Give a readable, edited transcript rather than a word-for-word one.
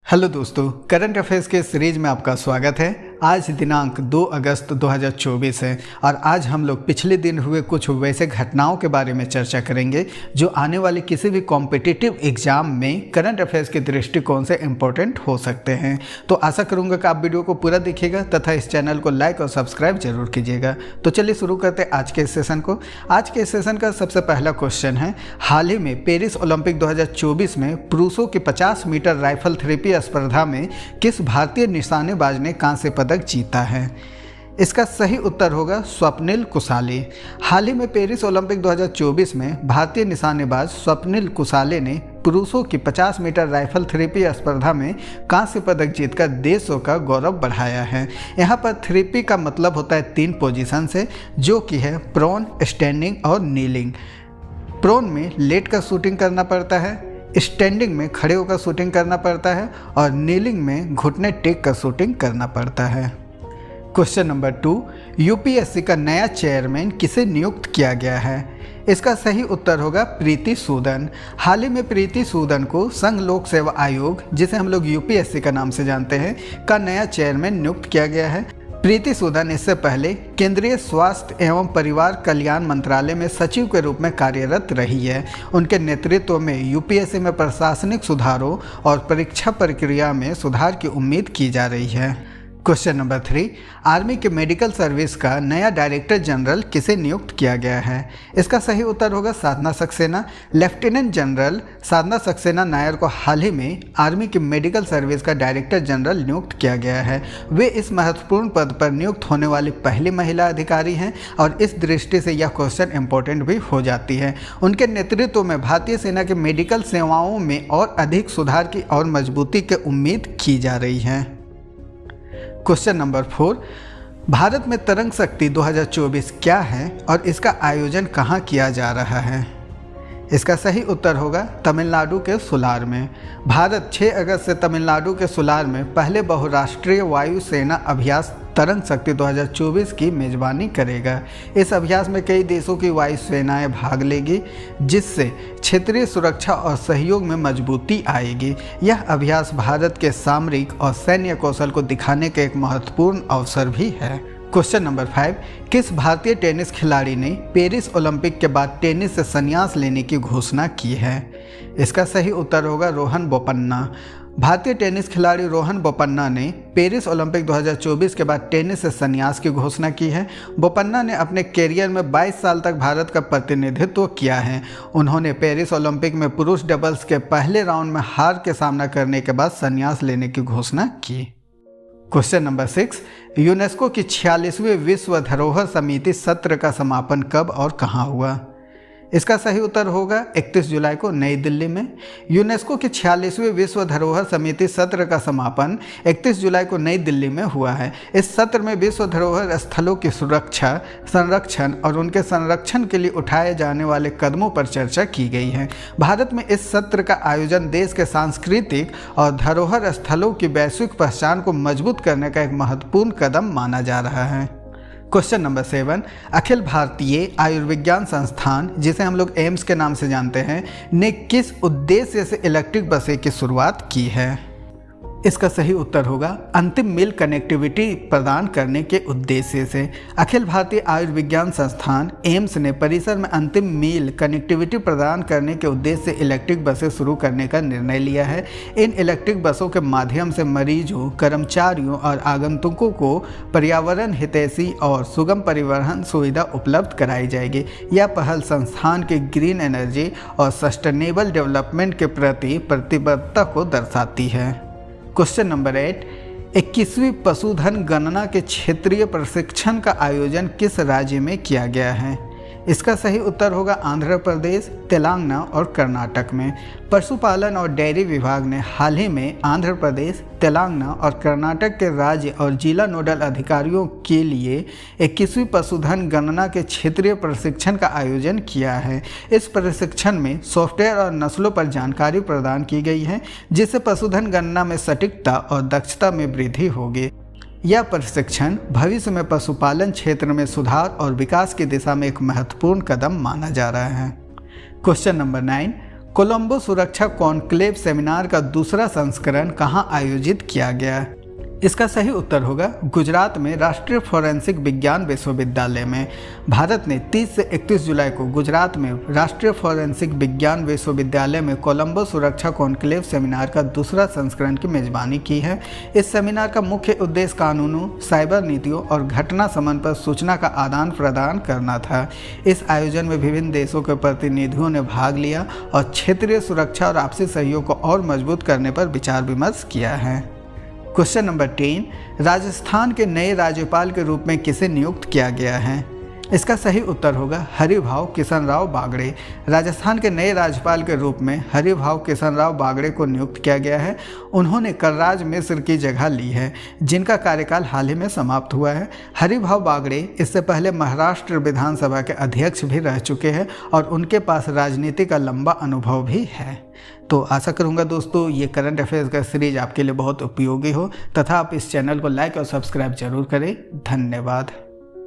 Hello दोस्तों, current affairs के series में आपका स्वागत है। आज दिनांक 2 अगस्त 2024 है और आज हम लोग पिछले दिन हुए कुछ वैसे घटनाओं के बारे में चर्चा करेंगे जो आने वाले किसी भी कॉम्पिटिटिव एग्जाम में करंट अफेयर्स के दृष्टिकोण से इम्पोर्टेंट हो सकते हैं। तो आशा करूंगा कि आप वीडियो को पूरा देखिएगा तथा इस चैनल को लाइक और सब्सक्राइब जरूर कीजिएगा। तो चलिए शुरू करते हैं आज के सेशन को। आज के सेशन का सबसे पहला क्वेश्चन है, हाल ही में पेरिस ओलंपिक 2024 में पुरुषों की 50 मीटर राइफल थेरेपी स्पर्धा में किस भारतीय निशानेबाज ने कांस्य पदक जीता है? इसका सही उत्तर होगा स्वप्निल कुसाले। हाल ही में पेरिस ओलंपिक 2024 में भारतीय निशानेबाज स्वप्निल कुसाले ने पुरुषों की 50 मीटर राइफल थेरेपी स्पर्धा में कांस्य पदक जीतकर देशों का गौरव बढ़ाया है। यहाँ पर थेरेपी का मतलब होता है 3 पोजीशन से, जो कि है प्रोन, स्टैंडिंग और नीलिंग। प्रोन में लेट कर शूटिंग करना पड़ता है, स्टैंडिंग में खड़े होकर शूटिंग करना पड़ता है और नीलिंग में घुटने टेक कर शूटिंग करना पड़ता है। क्वेश्चन नंबर 2, यूपीएससी का नया चेयरमैन किसे नियुक्त किया गया है? इसका सही उत्तर होगा प्रीति सूदन। हाल ही में प्रीति सूदन को संघ लोक सेवा आयोग, जिसे हम लोग यूपीएससी का नाम से जानते हैं, का नया चेयरमैन नियुक्त किया गया है। प्रीति सूदन इससे पहले केंद्रीय स्वास्थ्य एवं परिवार कल्याण मंत्रालय में सचिव के रूप में कार्यरत रही है। उनके नेतृत्व में यूपीएससी में प्रशासनिक सुधारों और परीक्षा प्रक्रिया में सुधार की उम्मीद की जा रही है। क्वेश्चन नंबर 3, आर्मी के मेडिकल सर्विस का नया डायरेक्टर जनरल किसे नियुक्त किया गया है? इसका सही उत्तर होगा साधना सक्सेना। लेफ्टिनेंट जनरल साधना सक्सेना नायर को हाल ही में आर्मी की मेडिकल सर्विस का डायरेक्टर जनरल नियुक्त किया गया है। वे इस महत्वपूर्ण पद पर नियुक्त होने वाली पहली महिला अधिकारी हैं और इस दृष्टि से यह क्वेश्चन इंपॉर्टेंट भी हो जाती है। उनके नेतृत्व में भारतीय सेना के मेडिकल सेवाओं में और अधिक सुधार की और मजबूती की उम्मीद की जा रही है। क्वेश्चन नंबर 4, भारत में तरंग शक्ति 2024 क्या है और इसका आयोजन कहाँ किया जा रहा है? इसका सही उत्तर होगा तमिलनाडु के सुलार में। भारत 6 अगस्त से तमिलनाडु के सुलार में पहले बहुराष्ट्रीय वायु सेना अभ्यास तरंग शक्ति 2024 की मेजबानी करेगा। इस अभ्यास में कई देशों की वायु सेनाएं भाग लेगी, जिससे क्षेत्रीय सुरक्षा और सहयोग में मजबूती आएगी। यह अभ्यास भारत के सामरिक और सैन्य कौशल को दिखाने का एक महत्वपूर्ण अवसर भी है। क्वेश्चन नंबर 5, किस भारतीय टेनिस खिलाड़ी ने पेरिस ओलंपिक के बाद टेनिस से संन्यास लेने की घोषणा की है? इसका सही उत्तर होगा रोहन बोपन्ना। भारतीय टेनिस खिलाड़ी रोहन बोपन्ना ने पेरिस ओलंपिक 2024 के बाद टेनिस से संन्यास की घोषणा की है। बोपन्ना ने अपने कैरियर में 22 साल तक भारत का प्रतिनिधित्व किया है। उन्होंने पेरिस ओलंपिक में पुरुष डबल्स के पहले राउंड में हार के सामना करने के बाद संन्यास लेने की घोषणा की। क्वेश्चन नंबर 6, यूनेस्को की 46वीं विश्व धरोहर समिति सत्र का समापन कब और कहाँ हुआ? इसका सही उत्तर होगा 31 जुलाई को नई दिल्ली में। यूनेस्को की 46वीं विश्व धरोहर समिति सत्र का समापन 31 जुलाई को नई दिल्ली में हुआ है। इस सत्र में विश्व धरोहर स्थलों की सुरक्षा, संरक्षण और उनके संरक्षण के लिए उठाए जाने वाले कदमों पर चर्चा की गई है। भारत में इस सत्र का आयोजन देश के सांस्कृतिक और धरोहर स्थलों की वैश्विक पहचान को मजबूत करने का एक महत्वपूर्ण कदम माना जा रहा है। क्वेश्चन नंबर 7, अखिल भारतीय आयुर्विज्ञान संस्थान, जिसे हम लोग एम्स के नाम से जानते हैं, ने किस उद्देश्य से इलेक्ट्रिक बसें की शुरुआत की है? इसका सही उत्तर होगा अंतिम मील कनेक्टिविटी प्रदान करने के उद्देश्य से। अखिल भारतीय आयुर्विज्ञान संस्थान एम्स ने परिसर में अंतिम मील कनेक्टिविटी प्रदान करने के उद्देश्य से इलेक्ट्रिक बसें शुरू करने का निर्णय लिया है। इन इलेक्ट्रिक बसों के माध्यम से मरीजों, कर्मचारियों और आगंतुकों को पर्यावरण हितैषी और सुगम परिवहन सुविधा उपलब्ध कराई जाएगी। यह पहल संस्थान के ग्रीन एनर्जी और सस्टेनेबल डेवलपमेंट के प्रति प्रतिबद्धता को दर्शाती है। क्वेश्चन नंबर 8, 21वीं पशुधन गणना के क्षेत्रीय प्रशिक्षण का आयोजन किस राज्य में किया गया है? इसका सही उत्तर होगा आंध्र प्रदेश, तेलंगाना और कर्नाटक में। पशुपालन और डेयरी विभाग ने हाल ही में आंध्र प्रदेश, तेलंगाना और कर्नाटक के राज्य और जिला नोडल अधिकारियों के लिए 21वीं पशुधन गणना के क्षेत्रीय प्रशिक्षण का आयोजन किया है। इस प्रशिक्षण में सॉफ्टवेयर और नस्लों पर जानकारी प्रदान की गई है, जिससे पशुधन गणना में सटीकता और दक्षता में वृद्धि होगी। यह प्रशिक्षण भविष्य में पशुपालन क्षेत्र में सुधार और विकास की दिशा में एक महत्वपूर्ण कदम माना जा रहा है। क्वेश्चन नंबर 9, कोलंबो सुरक्षा कॉन्क्लेव सेमिनार का दूसरा संस्करण कहाँ आयोजित किया गया? इसका सही उत्तर होगा गुजरात में राष्ट्रीय फोरेंसिक विज्ञान विश्वविद्यालय में। भारत ने 30 से 31 जुलाई को गुजरात में राष्ट्रीय फोरेंसिक विज्ञान विश्वविद्यालय में कोलंबो सुरक्षा कॉन्क्लेव सेमिनार का दूसरा संस्करण की मेजबानी की है। इस सेमिनार का मुख्य उद्देश्य कानूनों, साइबर नीतियों और घटना शमन पर सूचना का आदान प्रदान करना था। इस आयोजन में विभिन्न देशों के प्रतिनिधियों ने भाग लिया और क्षेत्रीय सुरक्षा और आपसी सहयोग को और मजबूत करने पर विचार विमर्श किया है। क्वेश्चन नंबर 10, राजस्थान के नए राज्यपाल के रूप में किसे नियुक्त किया गया है? इसका सही उत्तर होगा हरिभाऊ किशनराव बागड़े। राजस्थान के नए राज्यपाल के रूप में हरिभाऊ किशनराव बागड़े को नियुक्त किया गया है। उन्होंने कलराज मिश्र की जगह ली है, जिनका कार्यकाल हाल ही में समाप्त हुआ है। हरिभाऊ बागड़े इससे पहले महाराष्ट्र विधानसभा के अध्यक्ष भी रह चुके हैं और उनके पास राजनीति का लंबा अनुभव भी है। तो आशा करूंगा दोस्तों ये करंट अफेयर्स का सीरीज आपके लिए बहुत उपयोगी हो तथा आप इस चैनल को लाइक और सब्सक्राइब जरूर करें। धन्यवाद।